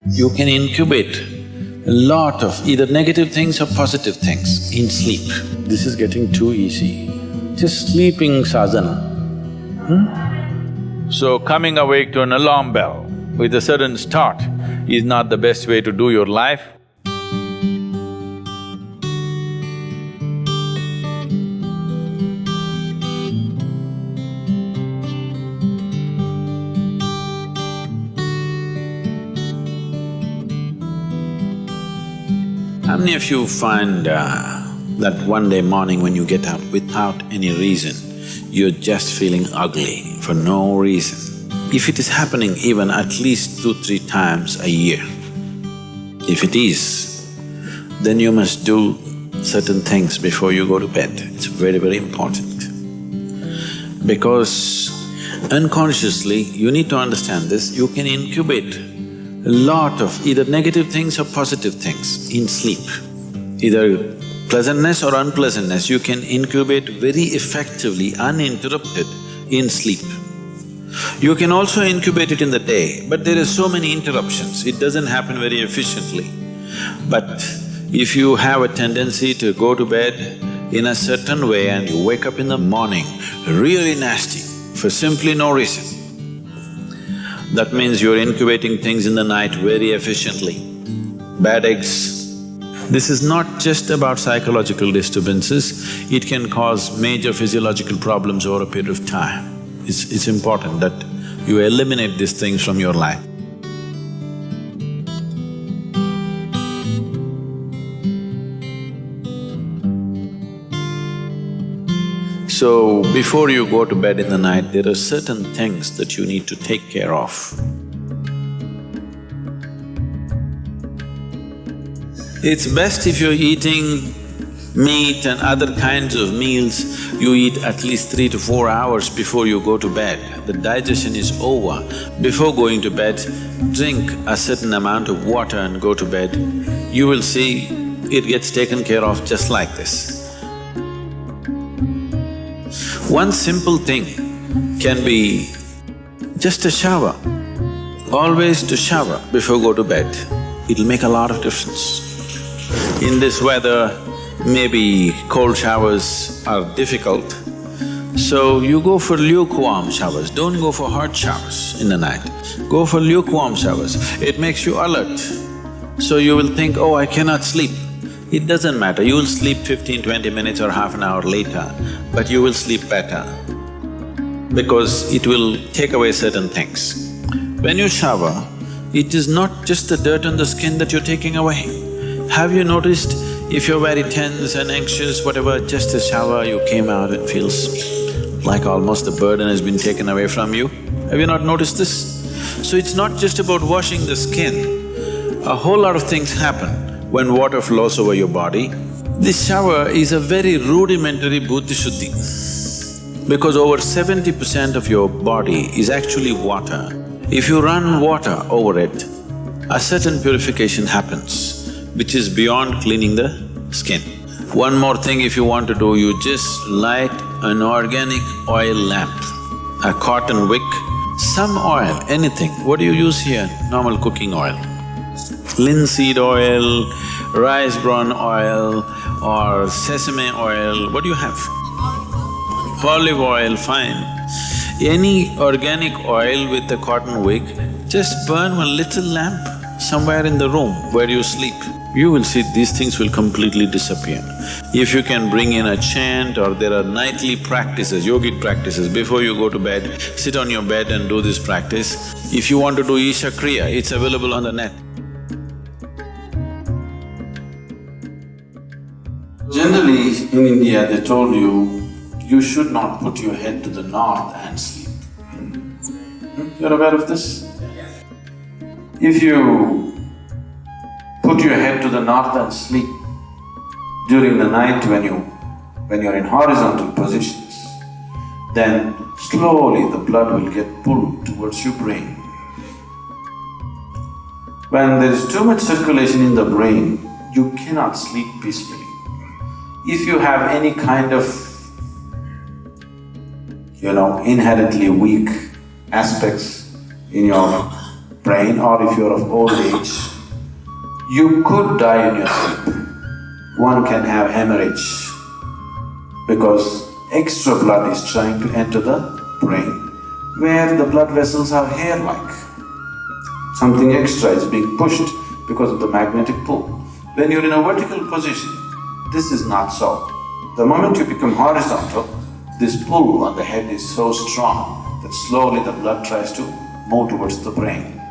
You can incubate a lot of either negative things or positive things in sleep. This is getting too easy. Just sleeping sadhana. So coming awake to an alarm bell with a sudden start is not the best way to do your life. How many of you find that one day morning when you get up without any reason, you're just feeling ugly for no reason? If it is happening even at least 2-3 times a year, if it is, then you must do certain things before you go to bed. It's very, very important. Because unconsciously, you need to understand this, you can incubate a lot of either negative things or positive things in sleep. Either pleasantness or unpleasantness, you can incubate very effectively, uninterrupted in sleep. You can also incubate it in the day, but there are so many interruptions, it doesn't happen very efficiently. But if you have a tendency to go to bed in a certain way and you wake up in the morning really nasty for simply no reason, that means you're incubating things in the night very efficiently. Bad eggs. This is not just about psychological disturbances, it can cause major physiological problems over a period of time. It's important that you eliminate these things from your life. So, before you go to bed in the night, there are certain things that you need to take care of. It's best if you're eating meat and other kinds of meals, you eat at least 3 to 4 hours before you go to bed. The digestion is over. Before going to bed, drink a certain amount of water and go to bed. You will see it gets taken care of just like this. One simple thing can be just a shower. Always to shower before go to bed, it'll make a lot of difference. In this weather, maybe cold showers are difficult, so you go for lukewarm showers, don't go for hot showers in the night. Go for lukewarm showers, it makes you alert. So you will think, oh, I cannot sleep. It doesn't matter, you will sleep 15-20 minutes or half an hour later, but you will sleep better because it will take away certain things. When you shower, it is not just the dirt on the skin that you're taking away. Have you noticed if you're very tense and anxious, whatever, just a shower, you came out, it feels like almost the burden has been taken away from you? Have you not noticed this? So it's not just about washing the skin, a whole lot of things happen when water flows over your body. This shower is a very rudimentary buddhi shuddhi because over 70% of your body is actually water. If you run water over it, a certain purification happens, which is beyond cleaning the skin. One more thing if you want to do, you just light an organic oil lamp, a cotton wick, some oil, anything. What do you use here? Normal cooking oil. Linseed oil, rice bran oil or sesame oil, what do you have? Olive oil, fine. Any organic oil with a cotton wick, just burn one little lamp somewhere in the room where you sleep. You will see these things will completely disappear. If you can bring in a chant or there are nightly practices, yogic practices, before you go to bed, sit on your bed and do this practice. If you want to do Isha Kriya, it's available on the net. Generally, in India, they told you should not put your head to the north and sleep. You're aware of this? If you put your head to the north and sleep during the night when you're in horizontal positions, then slowly the blood will get pulled towards your brain. When there is too much circulation in the brain, you cannot sleep peacefully. If you have any kind of, inherently weak aspects in your brain, or if you're of old age, you could die in your sleep. One can have hemorrhage because extra blood is trying to enter the brain, where the blood vessels are hair-like. Something extra is being pushed because of the magnetic pull. When you're in a vertical position, this is not so. The moment you become horizontal, this pull on the head is so strong that slowly the blood tries to move towards the brain.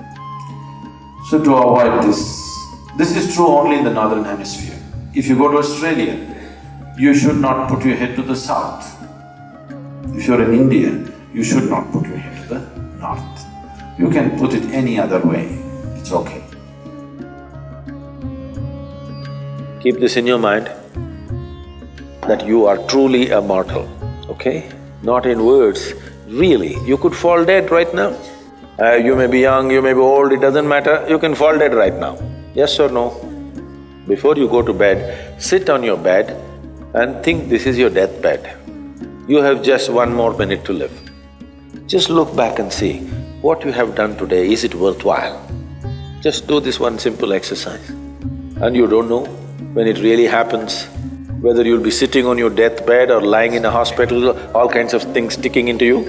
So to avoid this is true only in the northern hemisphere. If you go to Australia, you should not put your head to the south. If you're in India, you should not put your head to the north. You can put it any other way, it's okay. Keep this in your mind, that you are truly a mortal, okay? Not in words, really, you could fall dead right now. You may be young, you may be old, it doesn't matter, you can fall dead right now. Yes or no? Before you go to bed, sit on your bed and think this is your deathbed. You have just 1 more minute to live. Just look back and see, what you have done today, is it worthwhile? Just do this one simple exercise. And you don't know when it really happens, whether you'll be sitting on your deathbed or lying in a hospital, all kinds of things sticking into you.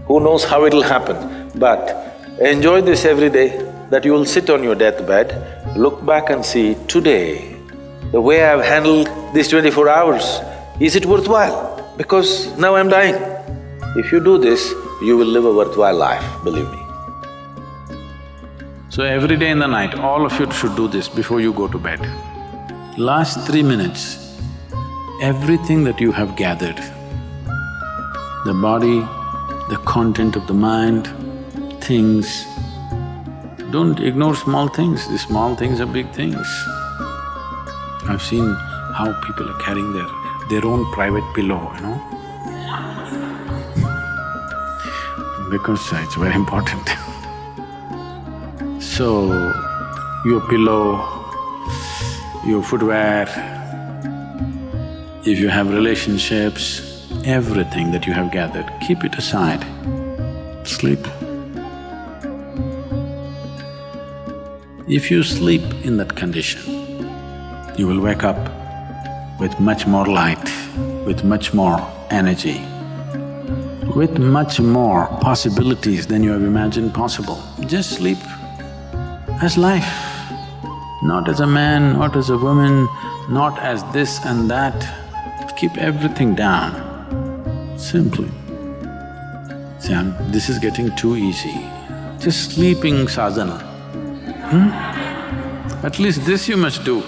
Who knows how it'll happen, but enjoy this every day, that you will sit on your deathbed, look back and see, today, the way I've handled these 24 hours, is it worthwhile? Because now I'm dying. If you do this, you will live a worthwhile life, believe me. So every day in the night, all of you should do this before you go to bed. Last 3 minutes, everything that you have gathered, the body, the content of the mind, things, don't ignore small things, the small things are big things. I've seen how people are carrying their own private pillow, you know, because it's very important. So, your pillow, your footwear, if you have relationships, everything that you have gathered, keep it aside, sleep. If you sleep in that condition, you will wake up with much more light, with much more energy, with much more possibilities than you have imagined possible. Just sleep as life, not as a man, not as a woman, not as this and that. Keep everything down, simply. See, this is getting too easy. Just sleeping sadhana. At least this you must do.